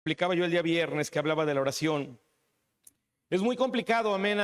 Explicaba yo el día viernes que hablaba de la oración. Es muy complicado, amén,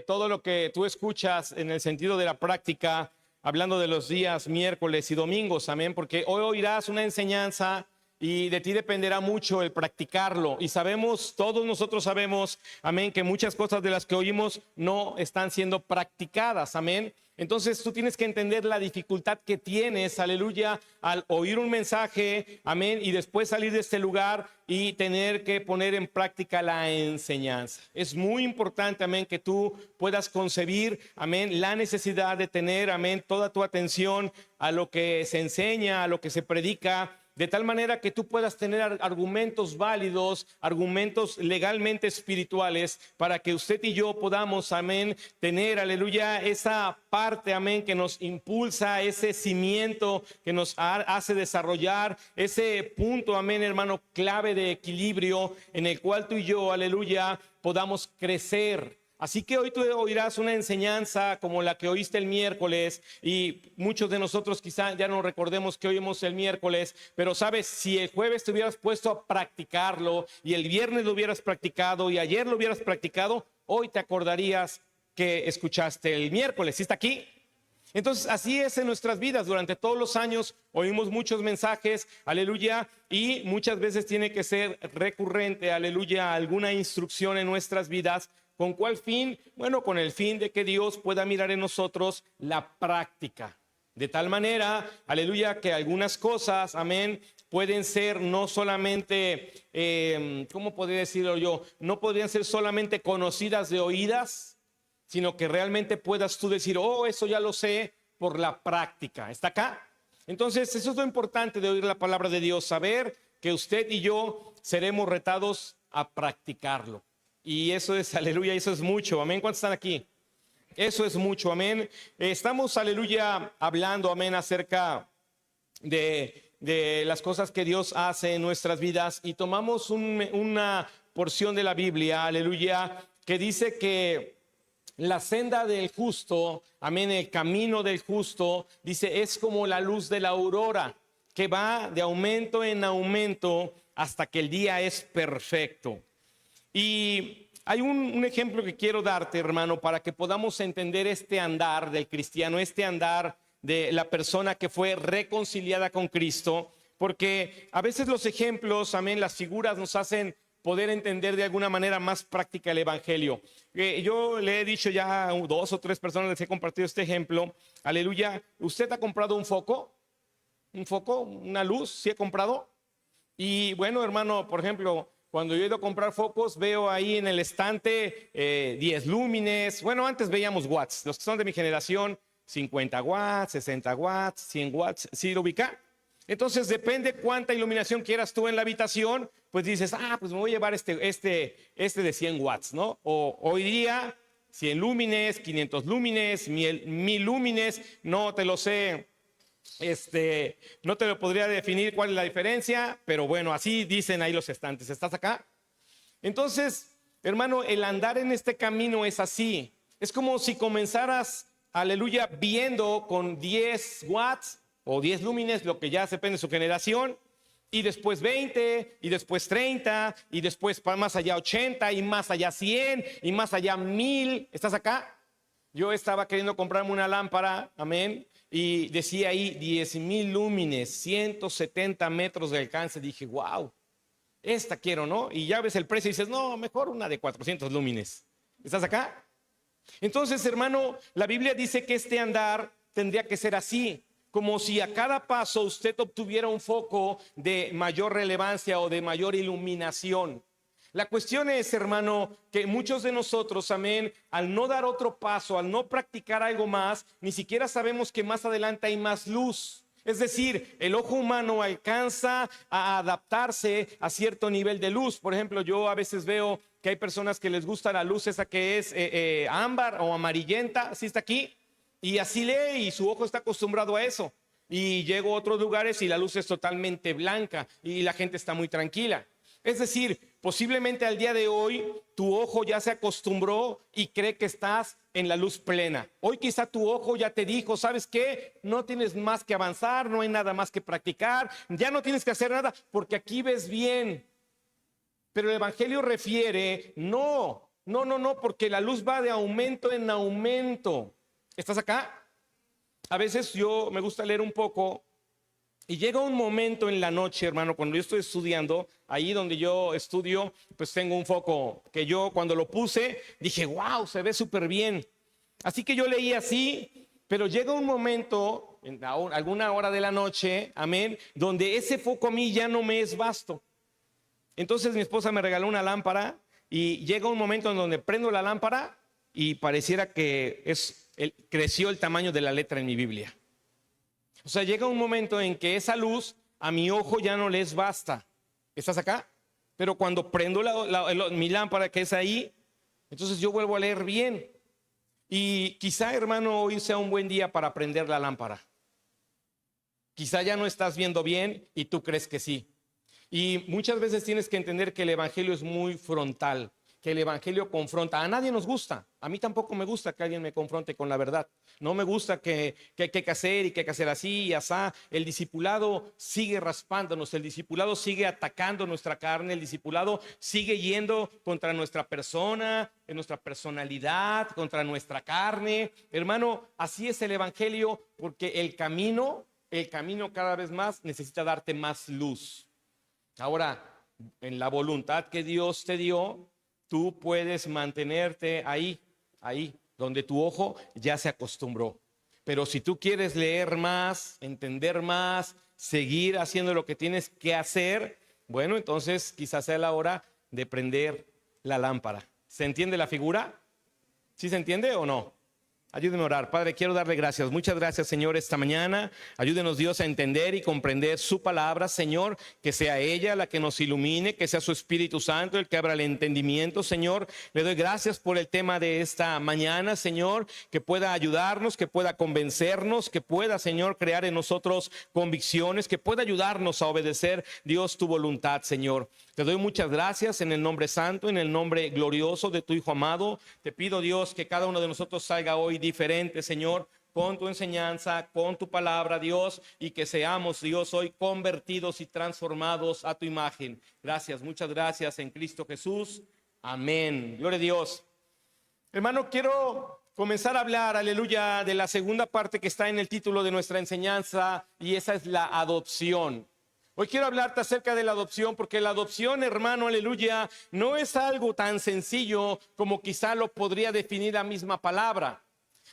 todo lo que tú escuchas en el sentido de la práctica, hablando de los días miércoles y domingos, amén, porque hoy oirás una enseñanza y de ti dependerá mucho el practicarlo. Y sabemos, todos nosotros sabemos, amén, que muchas cosas de las que oímos no están siendo practicadas, amén. Entonces tú tienes que entender la dificultad que tienes, aleluya, al oír un mensaje, amén, y después salir de este lugar y tener que poner en práctica la enseñanza. Es muy importante, amén, que tú puedas concebir, amén, la necesidad de tener, amén, toda tu atención a lo que se enseña, a lo que se predica, de tal manera que tú puedas tener argumentos válidos, argumentos legalmente espirituales, para que usted y yo podamos, amén, tener, aleluya, esa parte, amén, que nos impulsa, ese cimiento que nos hace desarrollar, ese punto, amén, hermano, clave de equilibrio en el cual tú y yo, aleluya, podamos crecer. Así que hoy tú oirás una enseñanza como la que oíste el miércoles, y muchos de nosotros quizá ya no recordemos que oímos el miércoles, pero sabes, si el jueves te hubieras puesto a practicarlo y el viernes lo hubieras practicado y ayer lo hubieras practicado, hoy te acordarías que escuchaste el miércoles. ¿Sí está aquí? Entonces así es en nuestras vidas. Durante todos los años oímos muchos mensajes, aleluya, y muchas veces tiene que ser recurrente, aleluya, alguna instrucción en nuestras vidas. ¿Con cuál fin? Bueno, con el fin de que Dios pueda mirar en nosotros la práctica. De tal manera, aleluya, que algunas cosas, amén, pueden ser no solamente, ¿cómo podría decirlo yo? No podrían ser solamente conocidas de oídas, sino que realmente puedas tú decir, oh, eso ya lo sé por la práctica. ¿Está acá? Entonces, eso es lo importante de oír la palabra de Dios, saber que usted y yo seremos retados a practicarlo. Y eso es, aleluya, eso es mucho, amén. ¿Cuántos están aquí? Eso es mucho, amén. Estamos, aleluya, hablando, amén, acerca de las cosas que Dios hace en nuestras vidas, y tomamos una porción de la Biblia, aleluya, que dice que la senda del justo, amén, el camino del justo, dice, es como la luz de la aurora, que va de aumento en aumento hasta que el día es perfecto. Y hay un ejemplo que quiero darte, hermano, para que podamos entender este andar del cristiano, este andar de la persona que fue reconciliada con Cristo, porque a veces los ejemplos, amén, las figuras nos hacen poder entender de alguna manera más práctica el evangelio. Yo le he dicho ya a 2 o 3 personas, les he compartido este ejemplo, aleluya. ¿Usted ha comprado un foco? ¿Un foco? ¿Una luz? ¿Sí ha comprado? Y bueno, hermano, por ejemplo, cuando yo he ido a comprar focos, veo ahí en el estante 10 lúmenes. Bueno, antes veíamos watts. Los que son de mi generación, 50 watts, 60 watts, 100 watts. ¿Sí lo ubica? Entonces, depende cuánta iluminación quieras tú en la habitación, pues dices, pues me voy a llevar este de 100 watts, ¿no? O hoy día, 100 lúmenes, 500 lúmenes, 1000 lúmenes, no te lo sé. No te lo podría definir cuál es la diferencia, pero bueno, así dicen ahí los estantes. ¿Estás acá? Entonces, hermano, el andar en este camino es así. Es como si comenzaras, aleluya, viendo con 10 watts o 10 lúmenes, lo que ya depende de su generación, y después 20, y después 30, y después para más allá 80, y más allá 100, y más allá 1000. ¿Estás acá? Yo estaba queriendo comprarme una lámpara, amén, y decía ahí 10,000 lúmenes, 170 metros de alcance. Dije, wow, esta quiero, ¿no? Y ya ves el precio y dices, no, mejor una de 400 lúmenes. ¿Estás acá? Entonces, hermano, la Biblia dice que este andar tendría que ser así, como si a cada paso usted obtuviera un foco de mayor relevancia o de mayor iluminación. La cuestión es, hermano, que muchos de nosotros, amén, al no dar otro paso, al no practicar algo más, ni siquiera sabemos que más adelante hay más luz. Es decir, el ojo humano alcanza a adaptarse a cierto nivel de luz. Por ejemplo, yo a veces veo que hay personas que les gusta la luz esa que es ámbar o amarillenta, ¿sí está aquí? Y así lee y su ojo está acostumbrado a eso. Y llego a otros lugares y la luz es totalmente blanca y la gente está muy tranquila. Es decir, posiblemente al día de hoy tu ojo ya se acostumbró y cree que estás en la luz plena. Hoy quizá tu ojo ya te dijo, ¿sabes qué? No tienes más que avanzar, no hay nada más que practicar, ya no tienes que hacer nada porque aquí ves bien. Pero el Evangelio refiere, no, porque la luz va de aumento en aumento. ¿Estás acá? A veces yo me gusta leer un poco y llega un momento en la noche, hermano, cuando yo estoy estudiando, ahí donde yo estudio, pues tengo un foco que yo cuando lo puse dije, wow, se ve súper bien. Así que yo leí así, pero llega un momento, en alguna hora de la noche, amén, donde ese foco a mí ya no me es vasto. Entonces mi esposa me regaló una lámpara y llega un momento en donde prendo la lámpara y pareciera que creció el tamaño de la letra en mi Biblia. O sea, llega un momento en que esa luz a mi ojo ya no les basta. ¿Estás acá? Pero cuando prendo mi lámpara que es ahí, entonces yo vuelvo a leer bien. Y quizá, hermano, hoy sea un buen día para prender la lámpara. Quizá ya no estás viendo bien y tú crees que sí. Y muchas veces tienes que entender que el Evangelio es muy frontal, que el Evangelio confronta. A nadie nos gusta. A mí tampoco me gusta que alguien me confronte con la verdad. No me gusta que hay que hacer y que hay que hacer así y asá. El discipulado sigue raspándonos, el discipulado sigue atacando nuestra carne, el discipulado sigue yendo contra nuestra persona, en nuestra personalidad, contra nuestra carne. Hermano, así es el Evangelio, porque el camino cada vez más necesita darte más luz. Ahora, en la voluntad que Dios te dio, tú puedes mantenerte ahí, donde tu ojo ya se acostumbró. Pero si tú quieres leer más, entender más, seguir haciendo lo que tienes que hacer, bueno, entonces quizás sea la hora de prender la lámpara. ¿Se entiende la figura? ¿Sí se entiende o no? Ayúdenme a orar. Padre, quiero darle gracias. Muchas gracias, Señor, esta mañana. Ayúdenos, Dios, a entender y comprender su palabra, Señor. Que sea ella la que nos ilumine, que sea su Espíritu Santo el que abra el entendimiento, Señor. Le doy gracias por el tema de esta mañana, Señor. Que pueda ayudarnos, que pueda convencernos, que pueda, Señor, crear en nosotros convicciones, que pueda ayudarnos a obedecer, Dios, tu voluntad, Señor. Te doy muchas gracias en el nombre santo, en el nombre glorioso de tu Hijo amado. Te pido, Dios, que cada uno de nosotros salga hoy diferente, Señor, con tu enseñanza, con tu palabra, Dios, y que seamos, Dios, hoy convertidos y transformados a tu imagen. Gracias, muchas gracias en Cristo Jesús. Amén. Gloria a Dios. Hermano, quiero comenzar a hablar, aleluya, de la segunda parte que está en el título de nuestra enseñanza, y esa es la adopción. Hoy quiero hablarte acerca de la adopción, porque la adopción, hermano, aleluya, no es algo tan sencillo como quizá lo podría definir la misma palabra.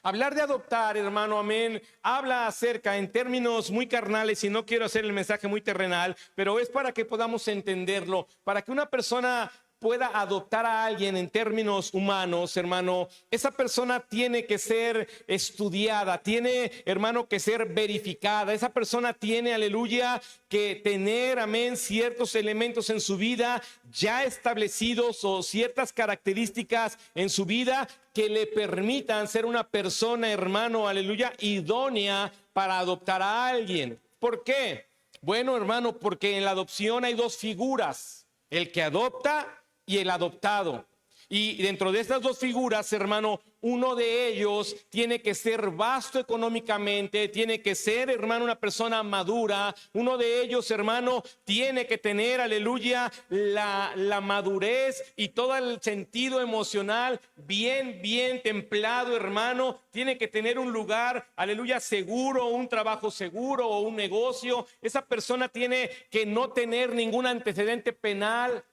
Hablar de adoptar, hermano, amén, habla acerca en términos muy carnales, y no quiero hacer el mensaje muy terrenal, pero es para que podamos entenderlo, para que una persona pueda adoptar a alguien en términos humanos, hermano, esa persona tiene que ser estudiada, tiene, hermano, que ser verificada. Esa persona tiene, aleluya, que tener, amén, ciertos elementos en su vida ya establecidos o ciertas características en su vida que le permitan ser una persona, hermano, aleluya, idónea para adoptar a alguien. ¿Por qué? Bueno, hermano, porque en la adopción hay dos figuras: el que adopta y el adoptado. Y dentro de estas dos figuras, hermano, uno de ellos tiene que ser vasto económicamente, tiene que ser, hermano, una persona madura. Uno de ellos, hermano, tiene que tener, aleluya, la madurez y todo el sentido emocional bien templado, hermano. Tiene que tener un lugar, aleluya, seguro, un trabajo seguro o un negocio. Esa persona tiene que no tener ningún antecedente penal.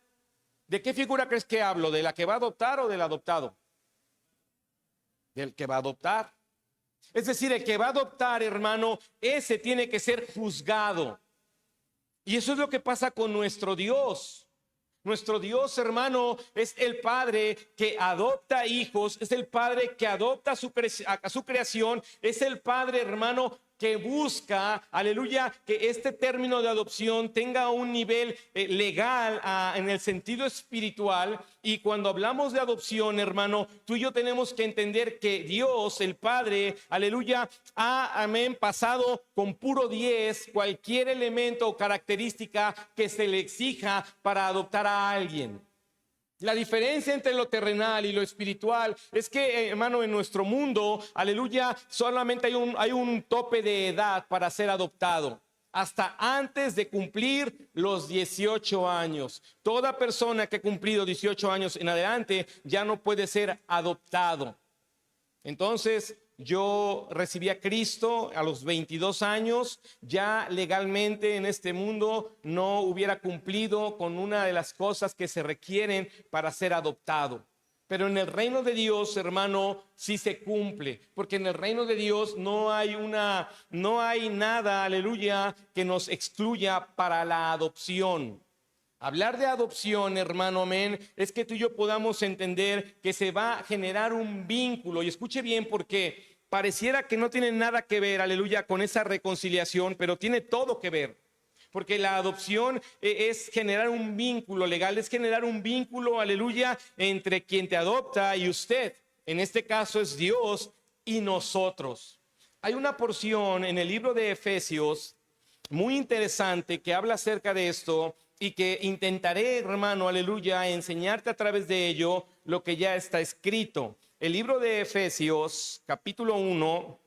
¿De qué figura crees que hablo? ¿De la que va a adoptar o del adoptado? Del que va a adoptar. Es decir, el que va a adoptar, hermano, ese tiene que ser juzgado. Y eso es lo que pasa con nuestro Dios. Nuestro Dios, hermano, es el Padre que adopta hijos, es el Padre que adopta a su creación, es el Padre, hermano, que busca, aleluya, que este término de adopción tenga un nivel legal en el sentido espiritual. Y cuando hablamos de adopción, hermano, tú y yo tenemos que entender que Dios, el Padre, aleluya, ha, amén, pasado con puro 10 cualquier elemento o característica que se le exija para adoptar a alguien. La diferencia entre lo terrenal y lo espiritual es que, hermano, en nuestro mundo, aleluya, solamente hay un tope de edad para ser adoptado. hasta antes de cumplir los 18 años. Toda persona que ha cumplido 18 años en adelante ya no puede ser adoptado. Entonces, yo recibí a Cristo a los 22 años, ya legalmente en este mundo no hubiera cumplido con una de las cosas que se requieren para ser adoptado. Pero en el reino de Dios, hermano, sí se cumple, porque en el reino de Dios no hay nada, aleluya, que nos excluya para la adopción. Hablar de adopción, hermano, amén, es que tú y yo podamos entender que se va a generar un vínculo. Y escuche bien, porque pareciera que no tiene nada que ver, aleluya, con esa reconciliación, pero tiene todo que ver. Porque la adopción es generar un vínculo legal, es generar un vínculo, aleluya, entre quien te adopta y usted. En este caso es Dios y nosotros. Hay una porción en el libro de Efesios muy interesante que habla acerca de esto y que intentaré, hermano, aleluya, enseñarte a través de ello lo que ya está escrito. El libro de Efesios, capítulo 1.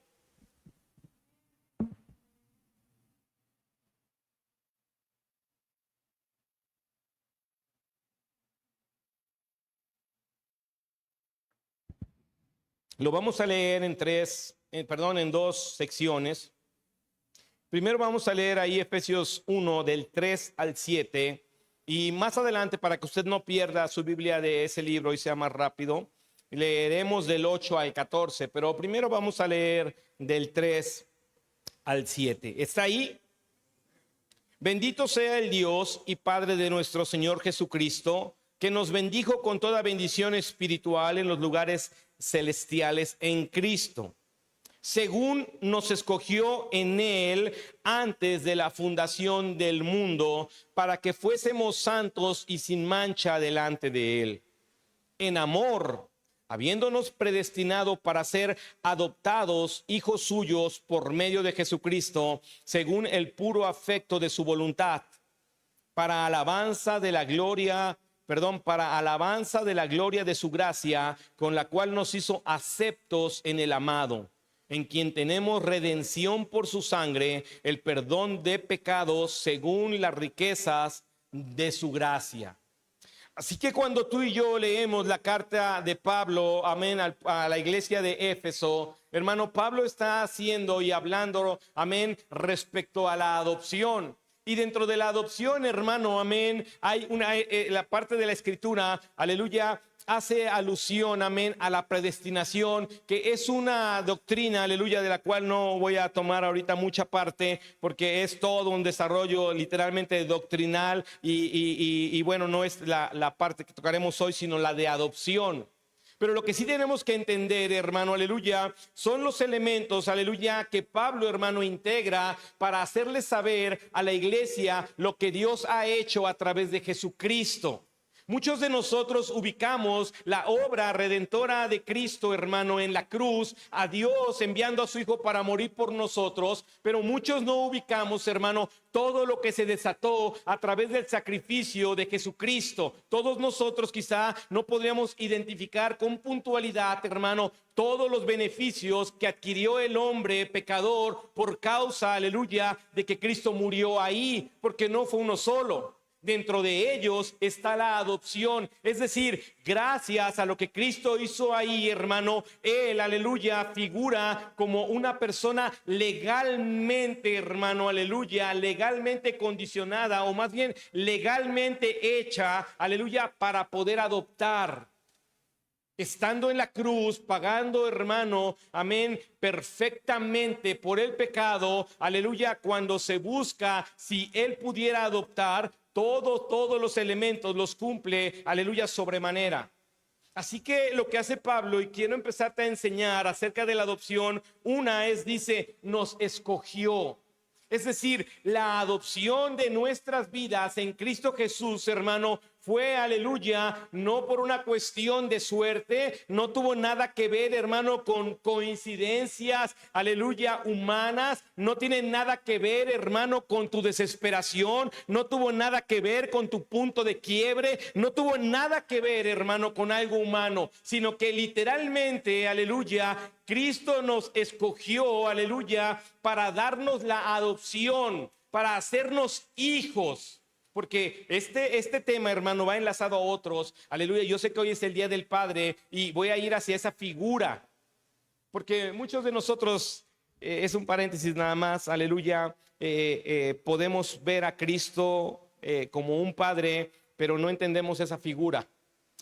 Lo vamos a leer en dos secciones. Primero vamos a leer ahí Efesios 1 del 3 al 7 y más adelante, para que usted no pierda su Biblia de ese libro y sea más rápido, leeremos del 8 al 14, pero primero vamos a leer del 3 al 7. ¿Está ahí? Bendito sea el Dios y Padre de nuestro Señor Jesucristo, que nos bendijo con toda bendición espiritual en los lugares celestiales en Cristo, según nos escogió en Él antes de la fundación del mundo, para que fuésemos santos y sin mancha delante de Él. En amor, habiéndonos predestinado para ser adoptados hijos suyos por medio de Jesucristo, según el puro afecto de su voluntad, para alabanza de la gloria de su gracia, con la cual nos hizo aceptos en el amado, en quien tenemos redención por su sangre, el perdón de pecados según las riquezas de su gracia. Así que cuando tú y yo leemos la carta de Pablo, amén, a la iglesia de Éfeso, hermano, Pablo está haciendo y hablando, amén, respecto a la adopción. Y dentro de la adopción, hermano, amén, hay la parte de la escritura, aleluya, hace alusión, amén, a la predestinación, que es una doctrina, aleluya, de la cual no voy a tomar ahorita mucha parte, porque es todo un desarrollo literalmente doctrinal y bueno, no es la parte que tocaremos hoy, sino la de adopción. Pero lo que sí tenemos que entender, hermano, aleluya, son los elementos, aleluya, que Pablo, hermano, integra para hacerle saber a la iglesia lo que Dios ha hecho a través de Jesucristo. Muchos de nosotros ubicamos la obra redentora de Cristo, hermano, en la cruz, a Dios enviando a su Hijo para morir por nosotros, pero muchos no ubicamos, hermano, todo lo que se desató a través del sacrificio de Jesucristo. Todos nosotros quizá no podríamos identificar con puntualidad, hermano, todos los beneficios que adquirió el hombre pecador por causa, aleluya, de que Cristo murió ahí, porque no fue uno solo. Dentro de ellos está la adopción, es decir, gracias a lo que Cristo hizo ahí, hermano, Él, aleluya, figura como una persona legalmente, hermano, aleluya, legalmente condicionada, o más bien legalmente hecha, aleluya, para poder adoptar. Estando en la cruz, pagando, hermano, amén, perfectamente por el pecado, aleluya, cuando se busca si Él pudiera adoptar, todos los elementos los cumple, aleluya, sobremanera. Así que lo que hace Pablo, y quiero empezarte a enseñar acerca de la adopción, dice, nos escogió. Es decir, la adopción de nuestras vidas en Cristo Jesús, hermano, fue, aleluya, no por una cuestión de suerte, no tuvo nada que ver, hermano, con coincidencias, aleluya, humanas, no tiene nada que ver, hermano, con tu desesperación, no tuvo nada que ver con tu punto de quiebre, no tuvo nada que ver, hermano, con algo humano, sino que literalmente, aleluya, Cristo nos escogió, aleluya, para darnos la adopción. para hacernos hijos. Porque este tema, hermano, va enlazado a otros. Aleluya, yo sé que hoy es el Día del Padre y voy a ir hacia esa figura. Porque muchos de nosotros, es un paréntesis nada más, aleluya, podemos ver a Cristo como un padre, pero no entendemos esa figura.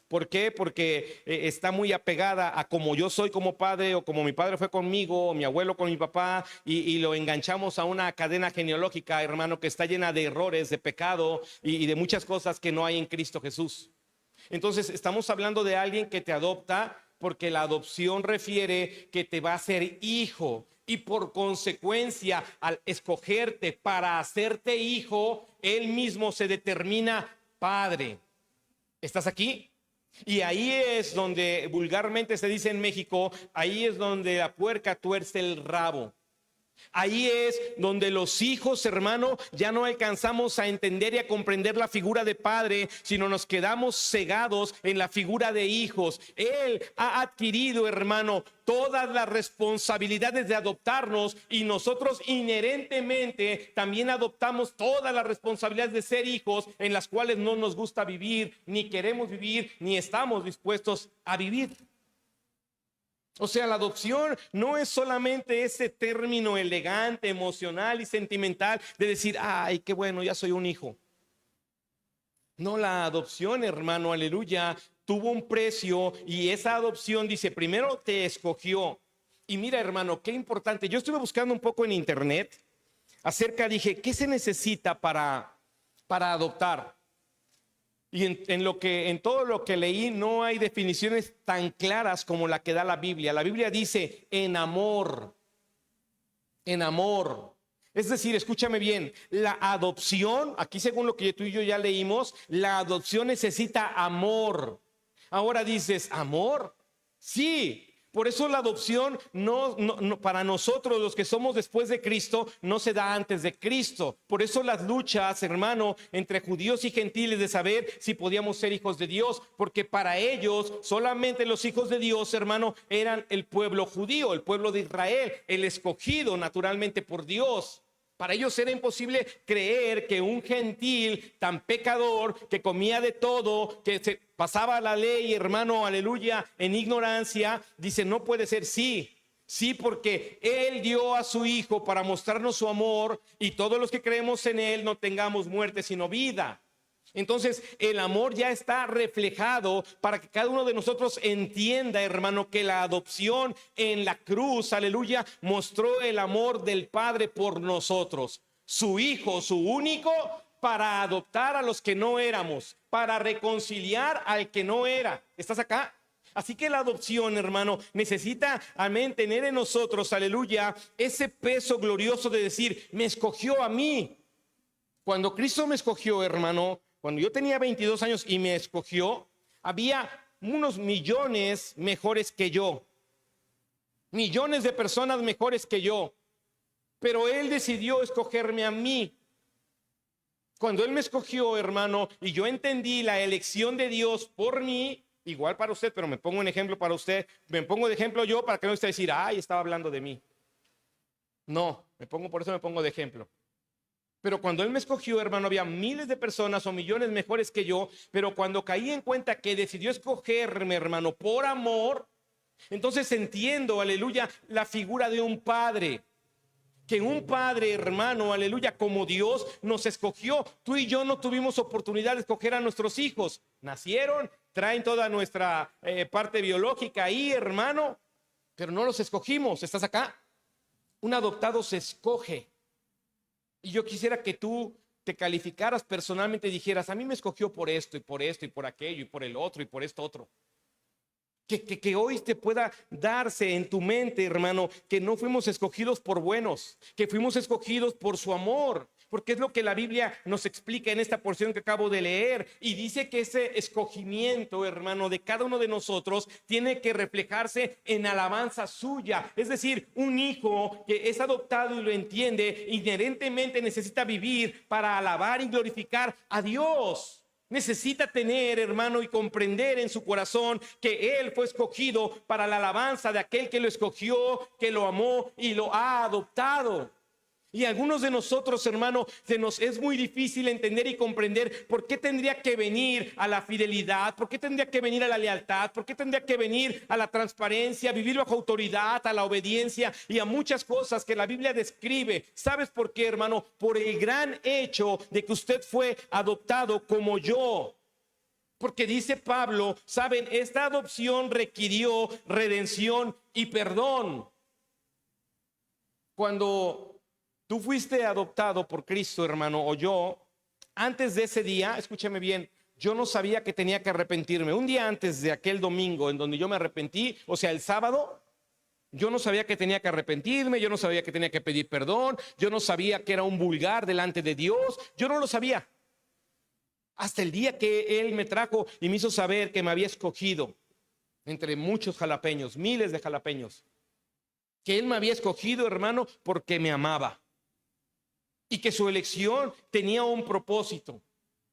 ¿Por qué? Porque está muy apegada a como yo soy como padre, o como mi padre fue conmigo, o mi abuelo con mi papá, y lo enganchamos a una cadena genealógica, hermano, que está llena de errores, de pecado y de muchas cosas que no hay en Cristo Jesús. Entonces estamos hablando de alguien que te adopta, porque la adopción refiere que te va a hacer hijo, y por consecuencia, al escogerte para hacerte hijo, él mismo se determina padre. ¿Estás aquí? Y ahí es donde vulgarmente se dice en México, ahí es donde la puerca tuerce el rabo. Ahí es donde los hijos, hermano, ya no alcanzamos a entender y a comprender la figura de padre, sino nos quedamos cegados en la figura de hijos. Él ha adquirido, hermano, todas las responsabilidades de adoptarnos, y nosotros inherentemente también adoptamos todas las responsabilidades de ser hijos, en las cuales no nos gusta vivir, ni queremos vivir, ni estamos dispuestos a vivir. O sea, la adopción no es solamente ese término elegante, emocional y sentimental de decir, ay, qué bueno, ya soy un hijo. No, la adopción, hermano, aleluya, tuvo un precio, y esa adopción dice, primero te escogió. Y mira, hermano, qué importante. Yo estuve buscando un poco en internet dije, ¿qué se necesita para adoptar? Y en todo lo que leí no hay definiciones tan claras como la que da la Biblia. La Biblia dice en amor, en amor. Es decir, escúchame bien, la adopción, aquí según lo que tú y yo ya leímos, la adopción necesita amor. Ahora dices, ¿amor? Sí. Por eso la adopción no, para nosotros los que somos después de Cristo no se da antes de Cristo. Por eso las luchas, hermano, entre judíos y gentiles de saber si podíamos ser hijos de Dios, porque para ellos solamente los hijos de Dios, hermano, eran el pueblo judío, el pueblo de Israel, el escogido naturalmente por Dios. Para ellos era imposible creer que un gentil tan pecador, que comía de todo, que se pasaba la ley, hermano, aleluya, en ignorancia, dice, no puede ser. Sí, porque Él dio a su Hijo para mostrarnos su amor, y todos los que creemos en Él no tengamos muerte, sino vida. Entonces el amor ya está reflejado para que cada uno de nosotros entienda, hermano, que la adopción en la cruz, aleluya, mostró el amor del Padre por nosotros. Su Hijo, su único, para adoptar a los que no éramos, para reconciliar al que no era. ¿Estás acá? Así que la adopción, hermano, necesita, amén, tener en nosotros, aleluya, ese peso glorioso de decir, me escogió a mí. Cuando Cristo me escogió, hermano, cuando yo tenía 22 años y me escogió, había unos millones mejores que yo, millones de personas mejores que yo, pero Él decidió escogerme a mí. Cuando Él me escogió, hermano, y yo entendí la elección de Dios por mí, igual para usted, pero me pongo un ejemplo para usted, me pongo de ejemplo yo para que no esté a decir, ay, estaba hablando de mí. No, por eso me pongo de ejemplo. Pero cuando Él me escogió, hermano, había miles de personas o millones mejores que yo, pero cuando caí en cuenta que decidió escogerme, hermano, por amor, entonces entiendo, aleluya, la figura de un padre. Que un padre, hermano, aleluya, como Dios nos escogió. Tú y yo no tuvimos oportunidad de escoger a nuestros hijos. Nacieron, traen toda nuestra parte biológica ahí, hermano, pero no los escogimos. ¿Estás acá? Un adoptado se escoge. Y yo quisiera que tú te calificaras personalmente y dijeras, a mí me escogió por esto y por esto y por aquello y por el otro y por esto otro. Que hoy te pueda darse en tu mente, hermano, que no fuimos escogidos por buenos, que fuimos escogidos por su amor, porque es lo que la Biblia nos explica en esta porción que acabo de leer, y dice que ese escogimiento, hermano, de cada uno de nosotros tiene que reflejarse en alabanza suya. Es decir, un hijo que es adoptado y lo entiende, inherentemente necesita vivir para alabar y glorificar a Dios. Necesita tener, hermano, y comprender en su corazón que Él fue escogido para la alabanza de aquel que lo escogió, que lo amó y lo ha adoptado. Y a algunos de nosotros, hermano, se nos es muy difícil entender y comprender por qué tendría que venir a la fidelidad, por qué tendría que venir a la lealtad, por qué tendría que venir a la transparencia, vivir bajo autoridad, a la obediencia y a muchas cosas que la Biblia describe. ¿Sabes por qué, hermano? Por el gran hecho de que usted fue adoptado como yo. Porque dice Pablo, saben, esta adopción requirió redención y perdón. Cuando tú fuiste adoptado por Cristo, hermano, o yo, antes de ese día, escúchame bien, yo no sabía que tenía que arrepentirme. Un día antes de aquel domingo en donde yo me arrepentí, o sea, el sábado, yo no sabía que tenía que arrepentirme, yo no sabía que tenía que pedir perdón, yo no sabía que era un vulgar delante de Dios, yo no lo sabía. Hasta el día que Él me trajo y me hizo saber que me había escogido entre muchos jalapeños, miles de jalapeños, que Él me había escogido, hermano, porque me amaba. Y que su elección tenía un propósito,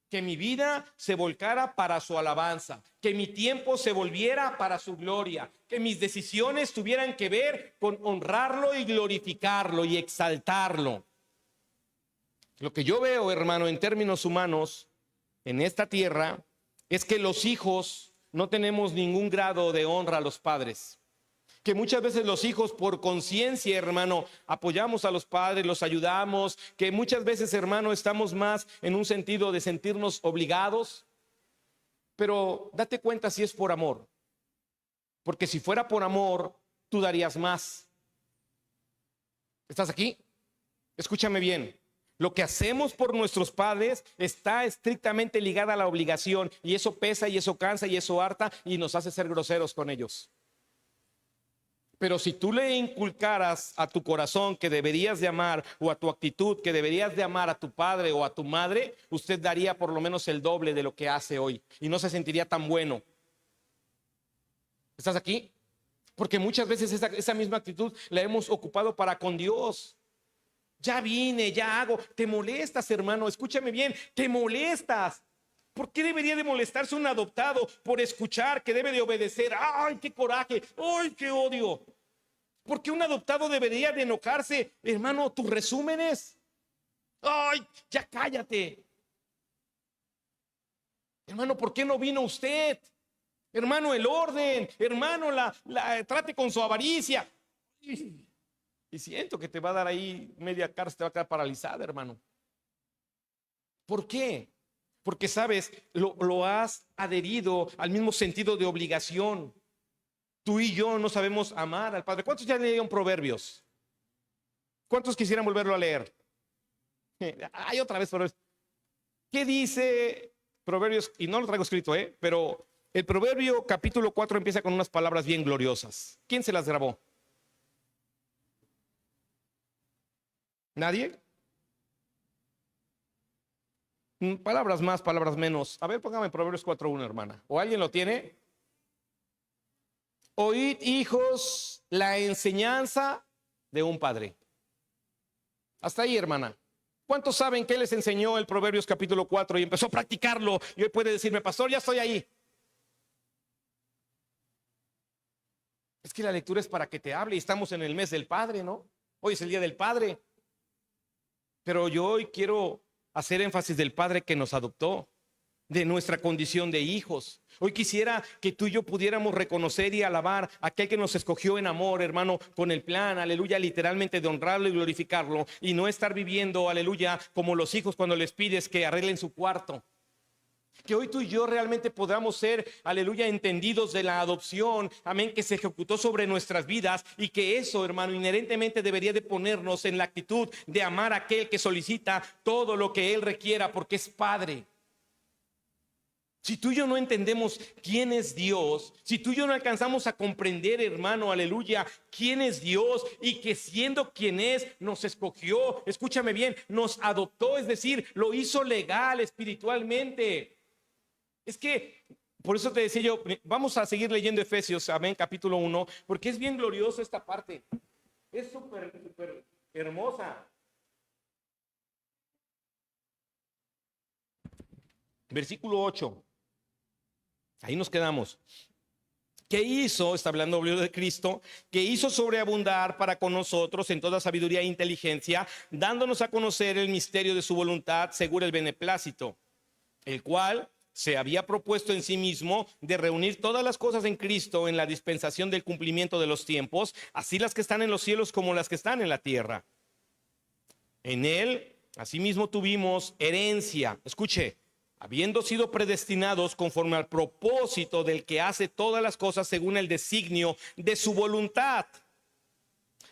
que mi vida se volcara para su alabanza, que mi tiempo se volviera para su gloria, que mis decisiones tuvieran que ver con honrarlo y glorificarlo y exaltarlo. Lo que yo veo, hermano, en términos humanos, en esta tierra, es que los hijos no tenemos ningún grado de honra a los padres. Que muchas veces los hijos por conciencia, hermano, apoyamos a los padres, los ayudamos, que muchas veces, hermano, estamos más en un sentido de sentirnos obligados, pero date cuenta si es por amor, porque si fuera por amor, tú darías más. ¿Estás aquí? Escúchame bien. Lo que hacemos por nuestros padres está estrictamente ligada a la obligación, y eso pesa y eso cansa y eso harta y nos hace ser groseros con ellos. Pero si tú le inculcaras a tu corazón que deberías de amar, o a tu actitud que deberías de amar a tu padre o a tu madre, usted daría por lo menos el doble de lo que hace hoy y no se sentiría tan bueno. ¿Estás aquí? Porque muchas veces esa misma actitud la hemos ocupado para con Dios. Ya vine, ya hago. Te molestas, hermano, escúchame bien, te molestas. ¿Por qué debería de molestarse un adoptado por escuchar que debe de obedecer? ¡Ay, qué coraje! ¡Ay, qué odio! ¿Por qué un adoptado debería de enojarse? Hermano, tus resúmenes. ¡Ay, ya cállate! Hermano, ¿por qué no vino usted? Hermano, el orden. Hermano, trate con su avaricia. Y siento que te va a dar ahí media cara, te va a quedar paralizada, hermano. ¿Por qué? Porque, sabes, lo has adherido al mismo sentido de obligación. Tú y yo no sabemos amar al Padre. ¿Cuántos ya leyeron Proverbios? ¿Cuántos quisieran volverlo a leer? Hay otra vez Proverbios. ¿Qué dice Proverbios? Y no lo traigo escrito, pero el Proverbio capítulo 4 empieza con unas palabras bien gloriosas. ¿Quién se las grabó? ¿Nadie? Palabras más, palabras menos. A ver, póngame Proverbios 4:1, hermana. ¿O alguien lo tiene? Oíd, hijos, la enseñanza de un padre. Hasta ahí, hermana. ¿Cuántos saben que les enseñó el Proverbios capítulo 4 y empezó a practicarlo? Y hoy puede decirme, pastor, ya estoy ahí. Es que la lectura es para que te hable y estamos en el mes del Padre, ¿no? Hoy es el día del Padre. Pero yo hoy quiero hacer énfasis del Padre que nos adoptó, de nuestra condición de hijos. Hoy quisiera que tú y yo pudiéramos reconocer y alabar a aquel que nos escogió en amor, hermano, con el plan, aleluya, literalmente de honrarlo y glorificarlo, y no estar viviendo, aleluya, como los hijos cuando les pides que arreglen su cuarto. Que hoy tú y yo realmente podamos ser, aleluya, entendidos de la adopción, amén, que se ejecutó sobre nuestras vidas, y que eso, hermano, inherentemente debería de ponernos en la actitud de amar a aquel que solicita todo lo que Él requiera, porque es Padre. Si tú y yo no entendemos quién es Dios, si tú y yo no alcanzamos a comprender, hermano, aleluya, quién es Dios, y que siendo quien es, nos escogió, escúchame bien, nos adoptó, es decir, lo hizo legal espiritualmente. Es que, por eso te decía yo, vamos a seguir leyendo Efesios, amén, capítulo 1, porque es bien glorioso esta parte. Es súper, súper hermosa. Versículo 8. Ahí nos quedamos. que hizo, está hablando de Cristo, que hizo sobreabundar para con nosotros en toda sabiduría e inteligencia, dándonos a conocer el misterio de su voluntad según el beneplácito, el cual se había propuesto en sí mismo de reunir todas las cosas en Cristo en la dispensación del cumplimiento de los tiempos, así las que están en los cielos como las que están en la tierra. En él, asimismo, tuvimos herencia. Escuche, habiendo sido predestinados conforme al propósito del que hace todas las cosas según el designio de su voluntad,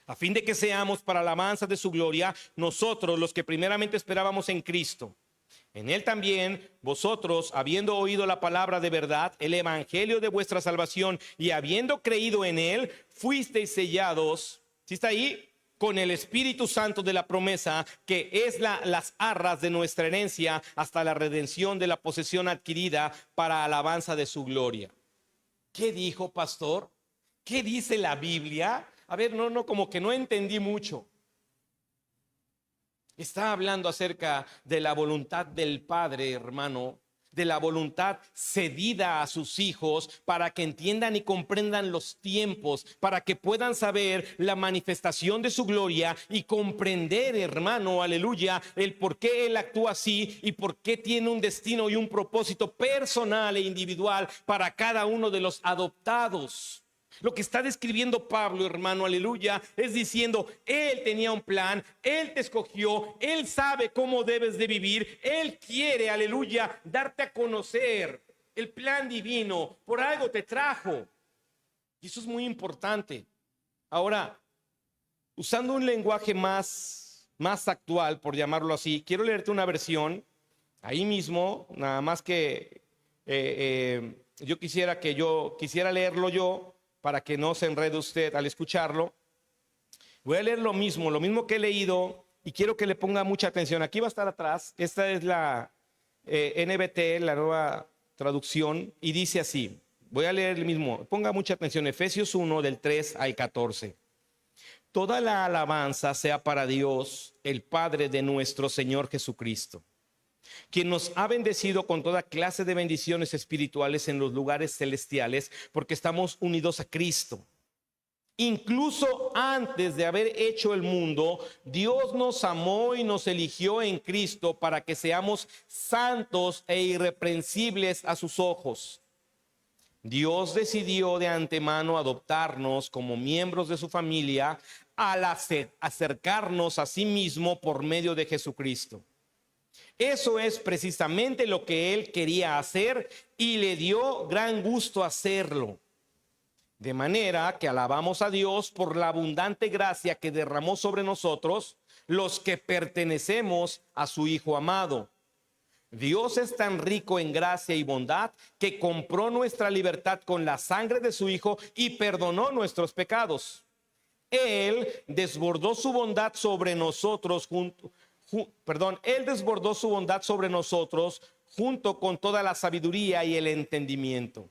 a fin de que seamos para alabanza de su gloria, nosotros los que primeramente esperábamos en Cristo. En él también vosotros, habiendo oído la palabra de verdad, el evangelio de vuestra salvación, y habiendo creído en él, fuisteis sellados. ¿Sí está ahí? Con el Espíritu Santo de la promesa, que es las arras de nuestra herencia hasta la redención de la posesión adquirida para alabanza de su gloria. ¿Qué dijo, pastor? ¿Qué dice la Biblia? A ver, como que no entendí mucho. Está hablando acerca de la voluntad del Padre, hermano, de la voluntad cedida a sus hijos para que entiendan y comprendan los tiempos, para que puedan saber la manifestación de su gloria y comprender, hermano, aleluya, el por qué Él actúa así y por qué tiene un destino y un propósito personal e individual para cada uno de los adoptados. Lo que está describiendo Pablo, hermano, aleluya, es diciendo, Él tenía un plan, Él te escogió, Él sabe cómo debes de vivir, Él quiere, aleluya, darte a conocer el plan divino, por algo te trajo. Y eso es muy importante. Ahora, usando un lenguaje más actual, por llamarlo así, quiero leerte una versión, ahí mismo, nada más que yo quisiera leerlo yo, para que no se enrede usted al escucharlo. Voy a leer lo mismo que he leído, y quiero que le ponga mucha atención. Aquí va a estar atrás, esta es la NBT, la nueva traducción, y dice así, voy a leer el mismo, ponga mucha atención, Efesios 1 del 3 al 14. Toda la alabanza sea para Dios, el Padre de nuestro Señor Jesucristo, quien nos ha bendecido con toda clase de bendiciones espirituales en los lugares celestiales, porque estamos unidos a Cristo. Incluso antes de haber hecho el mundo, Dios nos amó y nos eligió en Cristo para que seamos santos e irreprensibles a sus ojos. Dios decidió de antemano adoptarnos como miembros de su familia al acercarnos a sí mismo por medio de Jesucristo. Eso es precisamente lo que Él quería hacer y le dio gran gusto hacerlo. De manera que alabamos a Dios por la abundante gracia que derramó sobre nosotros, los que pertenecemos a su Hijo amado. Dios es tan rico en gracia y bondad que compró nuestra libertad con la sangre de su Hijo y perdonó nuestros pecados. Él desbordó su bondad sobre nosotros Él desbordó su bondad sobre nosotros junto con toda la sabiduría y el entendimiento.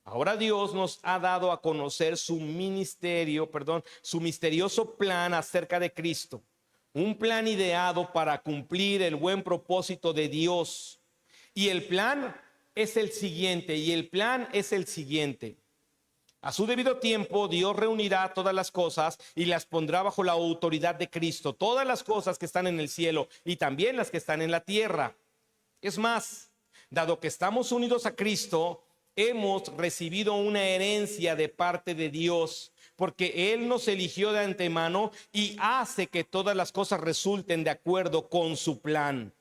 Ahora Dios nos ha dado a conocer su misterioso plan acerca de Cristo. Un plan ideado para cumplir el buen propósito de Dios. Y el plan es el siguiente, A su debido tiempo, Dios reunirá todas las cosas y las pondrá bajo la autoridad de Cristo. Todas las cosas que están en el cielo y también las que están en la tierra. Es más, dado que estamos unidos a Cristo, hemos recibido una herencia de parte de Dios, porque Él nos eligió de antemano y hace que todas las cosas resulten de acuerdo con su plan.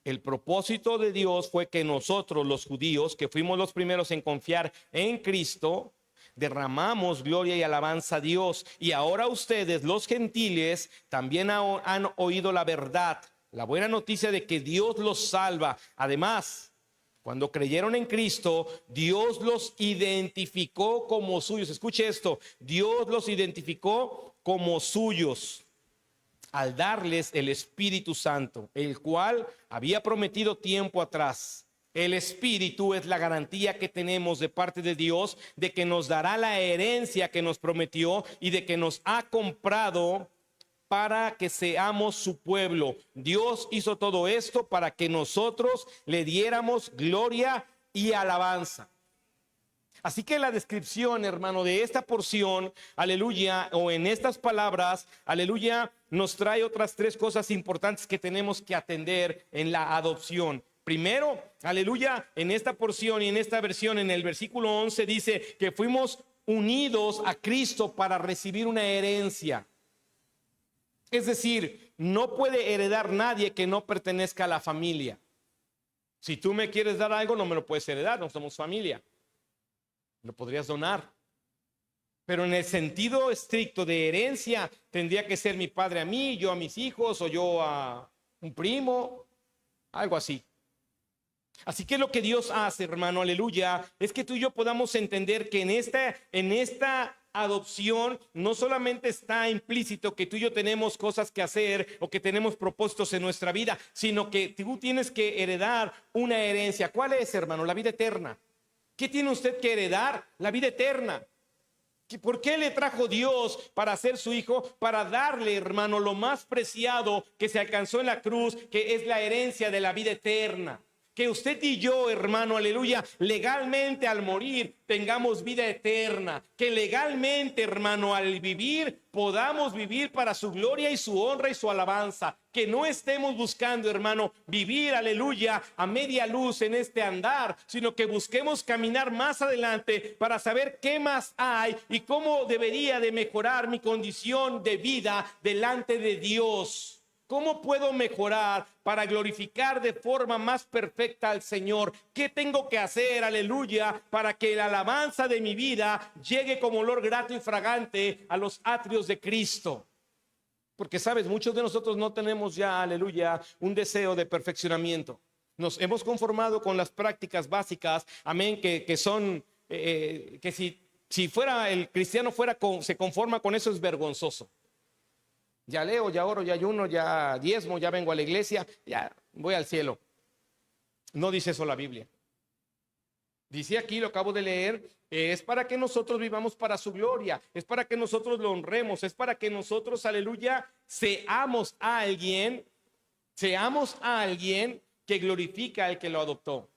El propósito de Dios fue que nosotros, los judíos, que fuimos los primeros en confiar en Cristo, derramamos gloria y alabanza a Dios. Y ahora ustedes, los gentiles, también han oído la verdad, la buena noticia de que Dios los salva. Además, cuando creyeron en Cristo, Dios los identificó como suyos. Escuche esto, Dios los identificó como suyos al darles el Espíritu Santo, el cual había prometido tiempo atrás. El Espíritu es la garantía que tenemos de parte de Dios de que nos dará la herencia que nos prometió y de que nos ha comprado para que seamos su pueblo. Dios hizo todo esto para que nosotros le diéramos gloria y alabanza. Así que la descripción, hermano, de esta porción, aleluya, o en estas palabras, aleluya, nos trae otras tres cosas importantes que tenemos que atender en la adopción. Primero, aleluya, en esta porción y en esta versión, en el versículo 11, dice que fuimos unidos a Cristo para recibir una herencia. Es decir, no puede heredar nadie que no pertenezca a la familia. Si tú me quieres dar algo, no me lo puedes heredar, no somos familia. Lo podrías donar. Pero en el sentido estricto de herencia, tendría que ser mi padre a mí, yo a mis hijos, o yo a un primo, algo así. Así que lo que Dios hace, hermano, aleluya, es que tú y yo podamos entender que en esta adopción no solamente está implícito que tú y yo tenemos cosas que hacer o que tenemos propósitos en nuestra vida, sino que tú tienes que heredar una herencia. ¿Cuál es, hermano? La vida eterna. ¿Qué tiene usted que heredar? La vida eterna. ¿Por qué le trajo Dios para ser su hijo? Para darle, hermano, lo más preciado que se alcanzó en la cruz, que es la herencia de la vida eterna. Que usted y yo, hermano, aleluya, legalmente al morir tengamos vida eterna. Que legalmente, hermano, al vivir podamos vivir para su gloria y su honra y su alabanza. Que no estemos buscando, hermano, vivir, aleluya, a media luz en este andar, sino que busquemos caminar más adelante para saber qué más hay y cómo debería de mejorar mi condición de vida delante de Dios. ¿Cómo puedo mejorar para glorificar de forma más perfecta al Señor? ¿Qué tengo que hacer, aleluya, para que la alabanza de mi vida llegue como olor grato y fragante a los atrios de Cristo? Porque, sabes, muchos de nosotros no tenemos ya, aleluya, un deseo de perfeccionamiento. Nos hemos conformado con las prácticas básicas, amén, que son, que si fuera el cristiano se conforma con eso, es vergonzoso. Ya leo, ya oro, ya ayuno, ya diezmo, ya vengo a la iglesia, ya voy al cielo. No dice eso la Biblia. Dice aquí, lo acabo de leer, es para que nosotros vivamos para su gloria, es para que nosotros lo honremos, es para que nosotros, aleluya, seamos a alguien que glorifica al que lo adoptó.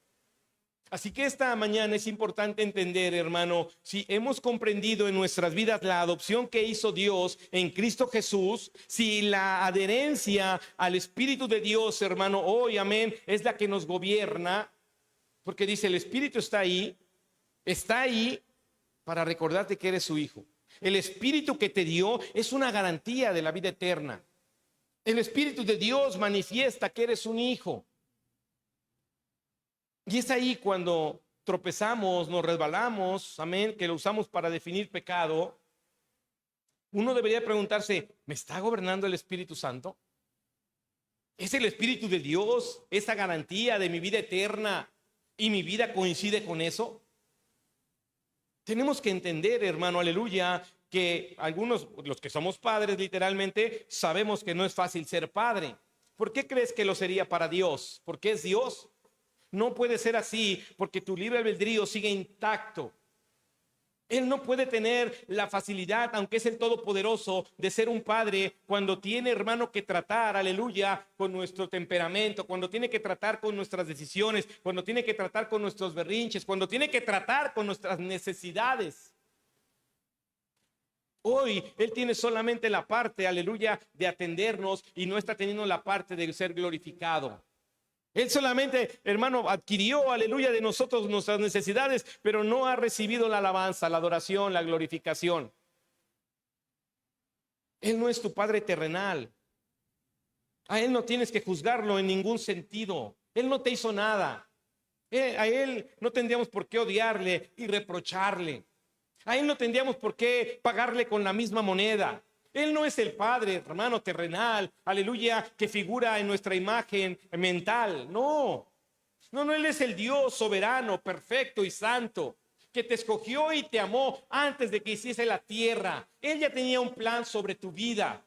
Así que esta mañana es importante entender, hermano, si hemos comprendido en nuestras vidas la adopción que hizo Dios en Cristo Jesús, si la adherencia al Espíritu de Dios, hermano, hoy, amén, es la que nos gobierna, porque dice, el Espíritu está ahí para recordarte que eres su hijo. El Espíritu que te dio es una garantía de la vida eterna. El Espíritu de Dios manifiesta que eres un hijo. Y es ahí cuando tropezamos, nos resbalamos, amén, que lo usamos para definir pecado. Uno debería preguntarse, ¿me está gobernando el Espíritu Santo? ¿Es el Espíritu de Dios esa garantía de mi vida eterna y mi vida coincide con eso? Tenemos que entender, hermano, aleluya, que algunos, los que somos padres literalmente, sabemos que no es fácil ser padre. ¿Por qué crees que lo sería para Dios? ¿Porque es Dios? No puede ser así, porque tu libre albedrío sigue intacto. Él no puede tener la facilidad, aunque es el Todopoderoso, de ser un padre cuando tiene, hermano, que tratar, aleluya, con nuestro temperamento, cuando tiene que tratar con nuestras decisiones, cuando tiene que tratar con nuestros berrinches, cuando tiene que tratar con nuestras necesidades. Hoy Él tiene solamente la parte, aleluya, de atendernos y no está teniendo la parte de ser glorificado. Él solamente, hermano, adquirió, aleluya, de nosotros nuestras necesidades, pero no ha recibido la alabanza, la adoración, la glorificación. Él no es tu padre terrenal. A Él no tienes que juzgarlo en ningún sentido. Él no te hizo nada. A Él no tendríamos por qué odiarle y reprocharle. A Él no tendríamos por qué pagarle con la misma moneda. Él no es el Padre, hermano, terrenal, aleluya, que figura en nuestra imagen mental. No, Él es el Dios soberano, perfecto y santo, que te escogió y te amó antes de que hiciese la tierra. Él ya tenía un plan sobre tu vida.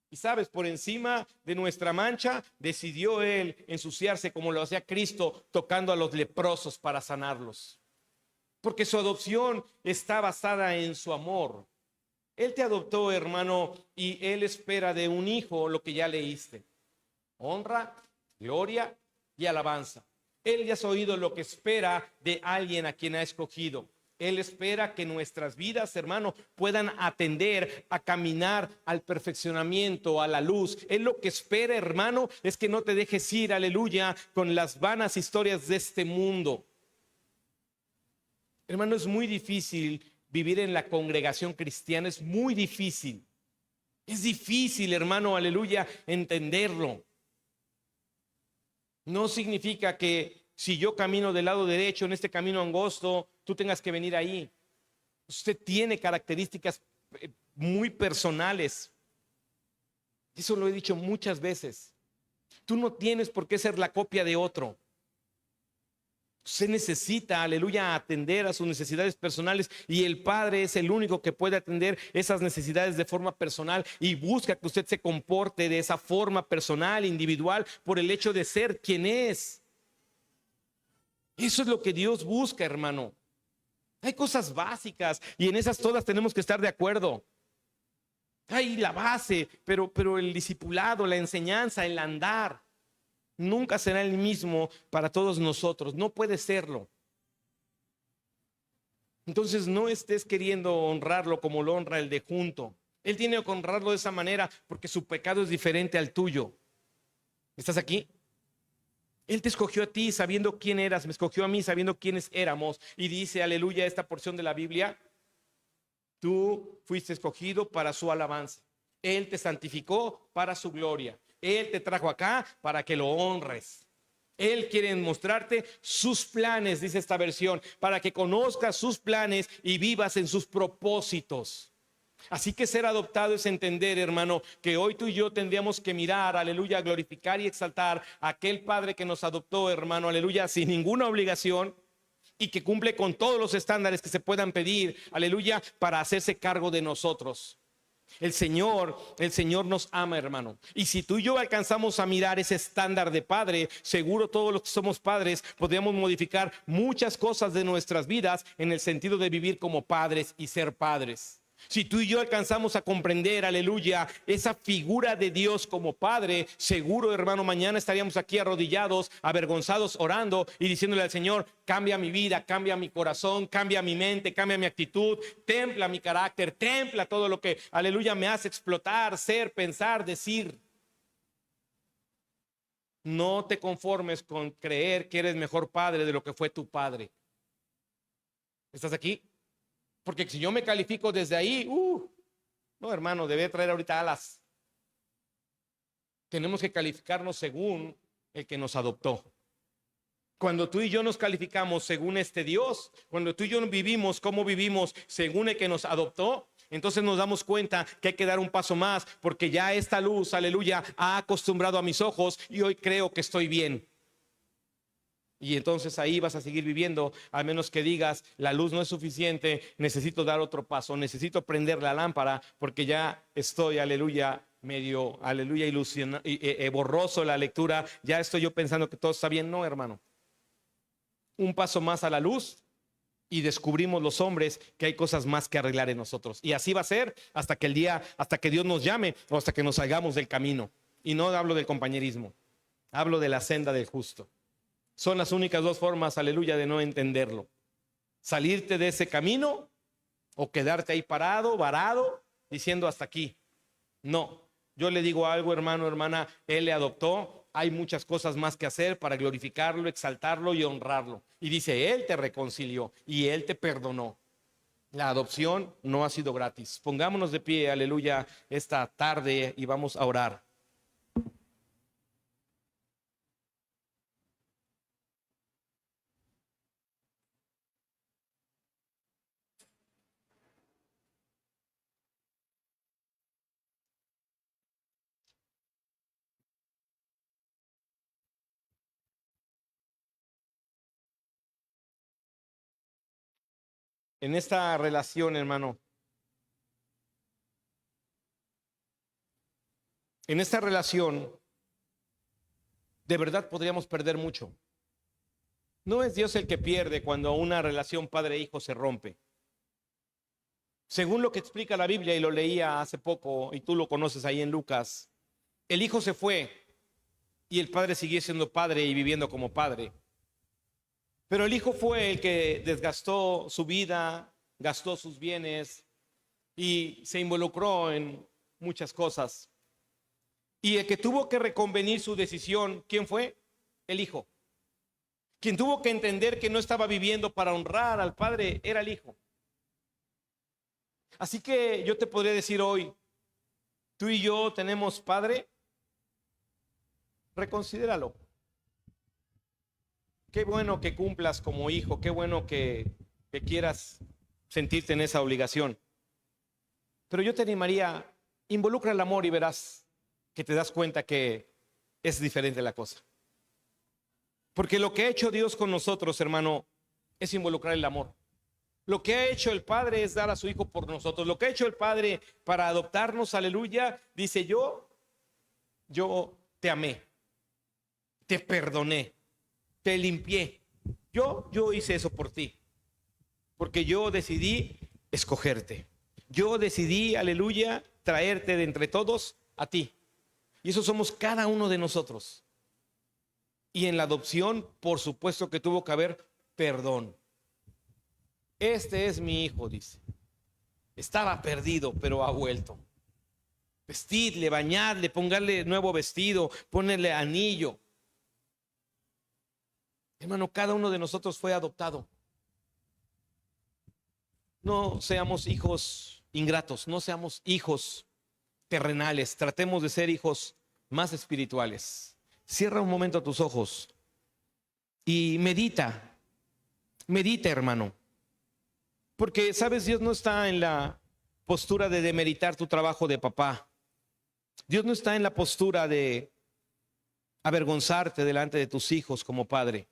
Y sabes, por encima de nuestra mancha, decidió Él ensuciarse como lo hacía Cristo, tocando a los leprosos para sanarlos. Porque su adopción está basada en su amor. Él te adoptó, hermano, y Él espera de un hijo lo que ya leíste: honra, gloria y alabanza. Él ya has oído lo que espera de alguien a quien ha escogido. Él espera que nuestras vidas, hermano, puedan atender a caminar al perfeccionamiento, a la luz. Él lo que espera, hermano, es que no te dejes ir, aleluya, con las vanas historias de este mundo. Hermano, es muy difícil vivir en la congregación cristiana, es muy difícil. Es difícil, hermano, aleluya, entenderlo. No significa que si yo camino del lado derecho en este camino angosto, tú tengas que venir ahí. Usted tiene características muy personales. Eso lo he dicho muchas veces. Tú no tienes por qué ser la copia de otro. Usted necesita, aleluya, atender a sus necesidades personales, y el Padre es el único que puede atender esas necesidades de forma personal, y busca que usted se comporte de esa forma personal, individual, por el hecho de ser quien es. Eso es lo que Dios busca, hermano. Hay cosas básicas y en esas todas tenemos que estar de acuerdo. Hay la base, pero el discipulado, la enseñanza, el andar nunca será el mismo para todos nosotros. No puede serlo. Entonces no estés queriendo honrarlo como lo honra el de junto. Él tiene que honrarlo de esa manera porque su pecado es diferente al tuyo. ¿Estás aquí? Él te escogió a ti sabiendo quién eras, me escogió a mí sabiendo quiénes éramos. Y dice, aleluya, esta porción de la Biblia: tú fuiste escogido para su alabanza. Él te santificó para su gloria. Él te trajo acá para que lo honres. Él quiere mostrarte sus planes, dice esta versión, para que conozcas sus planes y vivas en sus propósitos. Así que ser adoptado es entender, hermano, que hoy tú y yo tendríamos que mirar, aleluya, glorificar y exaltar a aquel Padre que nos adoptó, hermano, aleluya, sin ninguna obligación, y que cumple con todos los estándares que se puedan pedir, aleluya, para hacerse cargo de nosotros. El Señor nos ama, hermano. Y si tú y yo alcanzamos a mirar ese estándar de padre, seguro todos los que somos padres podemos modificar muchas cosas de nuestras vidas en el sentido de vivir como padres y ser padres. Si tú y yo alcanzamos a comprender, aleluya, esa figura de Dios como Padre, seguro, hermano, mañana estaríamos aquí arrodillados, avergonzados, orando y diciéndole al Señor: cambia mi vida, cambia mi corazón, cambia mi mente, cambia mi actitud, templa mi carácter, templa todo lo que, aleluya, me hace explotar, ser, pensar, decir. No te conformes con creer que eres mejor padre de lo que fue tu padre. ¿Estás aquí? Porque si yo me califico desde ahí, no, hermano, debe traer ahorita alas. Tenemos que calificarnos según el que nos adoptó. Cuando tú y yo nos calificamos según este Dios, cuando tú y yo vivimos como vivimos según el que nos adoptó, entonces nos damos cuenta que hay que dar un paso más, porque ya esta luz, aleluya, ha acostumbrado a mis ojos y hoy creo que estoy bien. Y entonces ahí vas a seguir viviendo, a menos que digas: la luz no es suficiente, necesito dar otro paso, necesito prender la lámpara, porque ya estoy, aleluya, medio, aleluya, ilusionado, borroso la lectura, ya estoy yo pensando que todo está bien. No, hermano, un paso más a la luz y descubrimos los hombres que hay cosas más que arreglar en nosotros. Y así va a ser hasta que hasta que Dios nos llame o hasta que nos salgamos del camino. Y no hablo del compañerismo, hablo de la senda del justo. Son las únicas dos formas, aleluya, de no entenderlo: salirte de ese camino o quedarte ahí parado, varado, diciendo hasta aquí. No, yo le digo algo, hermano, hermana, Él le adoptó. Hay muchas cosas más que hacer para glorificarlo, exaltarlo y honrarlo. Y dice: Él te reconcilió y Él te perdonó. La adopción no ha sido gratis. Pongámonos de pie, aleluya, esta tarde y vamos a orar. En esta relación, hermano, en esta relación, de verdad podríamos perder mucho. No es Dios el que pierde cuando una relación padre-hijo se rompe. Según lo que explica la Biblia, y lo leía hace poco, y tú lo conoces ahí en Lucas, el hijo se fue y el padre siguió siendo padre y viviendo como padre. Pero el hijo fue el que desgastó su vida, gastó sus bienes y se involucró en muchas cosas. Y el que tuvo que reconvenir su decisión, ¿quién fue? El hijo. Quien tuvo que entender que no estaba viviendo para honrar al padre era el hijo. Así que yo te podría decir hoy, tú y yo tenemos padre, reconsidéralo. Qué bueno que cumplas como hijo, qué bueno que quieras sentirte en esa obligación. Pero yo te animaría, involucra el amor y verás que te das cuenta que es diferente la cosa. Porque lo que ha hecho Dios con nosotros, hermano, es involucrar el amor. Lo que ha hecho el Padre es dar a su Hijo por nosotros. Lo que ha hecho el Padre para adoptarnos, aleluya, dice yo te amé, te perdoné, te limpié. Yo hice eso por ti. Porque yo decidí escogerte. Yo decidí, aleluya, traerte de entre todos a ti. Y eso somos cada uno de nosotros. Y en la adopción, por supuesto que tuvo que haber perdón. Este es mi hijo, dice. Estaba perdido, pero ha vuelto. Vestidle, bañadle, pongarle nuevo vestido, ponerle anillo. Hermano, cada uno de nosotros fue adoptado. No seamos hijos ingratos, no seamos hijos terrenales. Tratemos de ser hijos más espirituales. Cierra un momento tus ojos y medita, hermano. Porque, sabes, Dios no está en la postura de demeritar tu trabajo de papá. Dios no está en la postura de avergonzarte delante de tus hijos como padre.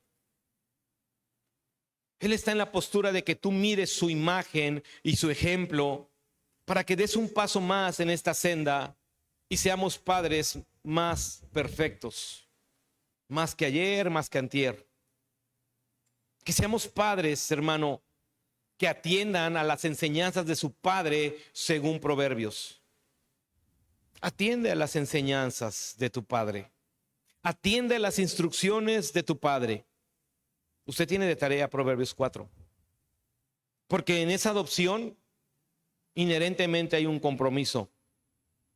Él está en la postura de que tú mires su imagen y su ejemplo para que des un paso más en esta senda y seamos padres más perfectos, más que ayer, más que antier. Que seamos padres, hermano, que atiendan a las enseñanzas de su padre según Proverbios. Atiende a las enseñanzas de tu padre. Atiende a las instrucciones de tu padre. Usted tiene de tarea Proverbios 4. Porque en esa adopción inherentemente hay un compromiso.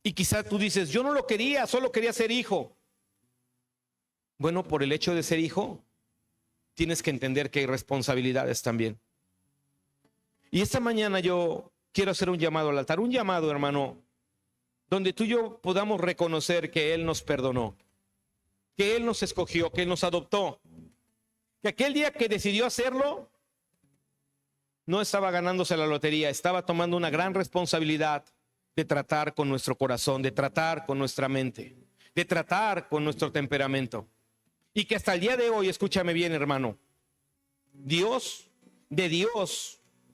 Y quizá tú dices, yo no lo quería, solo quería ser hijo. Bueno, por el hecho de ser hijo, tienes que entender que hay responsabilidades también. Y esta mañana yo quiero hacer un llamado al altar, un llamado, hermano, donde tú y yo podamos reconocer que Él nos perdonó, que Él nos escogió, que Él nos adoptó, que aquel día que decidió hacerlo, no estaba ganándose la lotería, estaba tomando una gran responsabilidad de tratar con nuestro corazón, de tratar con nuestra mente, de tratar con nuestro temperamento. Y que hasta el día de hoy, escúchame bien, hermano, Dios,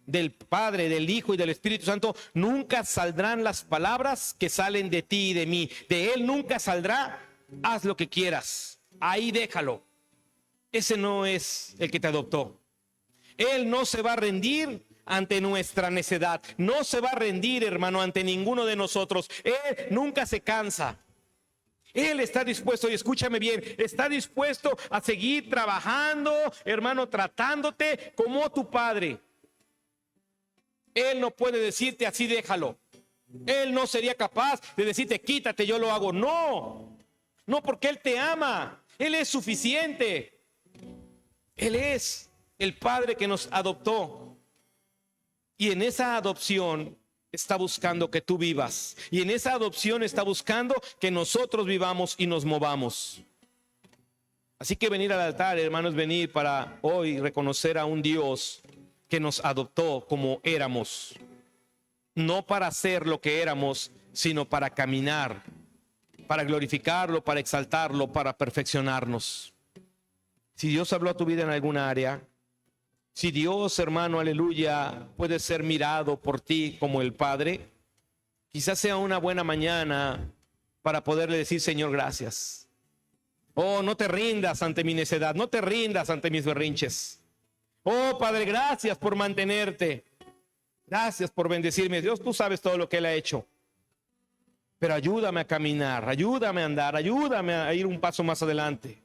del Padre, del Hijo y del Espíritu Santo, nunca saldrán las palabras que salen de ti y de mí. De Él nunca saldrá, haz lo que quieras, ahí déjalo. Ese no es el que te adoptó. Él no se va a rendir ante nuestra necedad. No se va a rendir, hermano, ante ninguno de nosotros. Él nunca se cansa. Él está dispuesto, y escúchame bien, está dispuesto a seguir trabajando, hermano, tratándote como tu padre. Él no puede decirte así, déjalo. Él no sería capaz de decirte, quítate, yo lo hago. No, porque Él te ama. Él es suficiente. Él es el Padre que nos adoptó. Y en esa adopción está buscando que tú vivas. Y en esa adopción está buscando que nosotros vivamos y nos movamos. Así que venir al altar, hermanos, venir para hoy reconocer a un Dios que nos adoptó como éramos. No para ser lo que éramos, sino para caminar, para glorificarlo, para exaltarlo, para perfeccionarnos. Si Dios habló a tu vida en alguna área, si Dios, hermano, aleluya, puede ser mirado por ti como el Padre, quizás sea una buena mañana para poderle decir, Señor, gracias. Oh, no te rindas ante mi necedad, no te rindas ante mis berrinches. Oh, Padre, gracias por mantenerte. Gracias por bendecirme. Dios, tú sabes todo lo que Él ha hecho. Pero ayúdame a caminar, ayúdame a andar, ayúdame a ir un paso más adelante.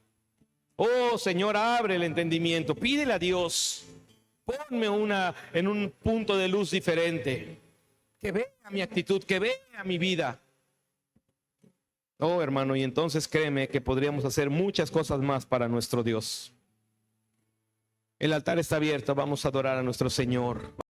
Oh Señor, abre el entendimiento, pídele a Dios, ponme en un punto de luz diferente, que vea mi actitud, que vea mi vida. Oh hermano, y entonces créeme que podríamos hacer muchas cosas más para nuestro Dios. El altar está abierto, vamos a adorar a nuestro Señor.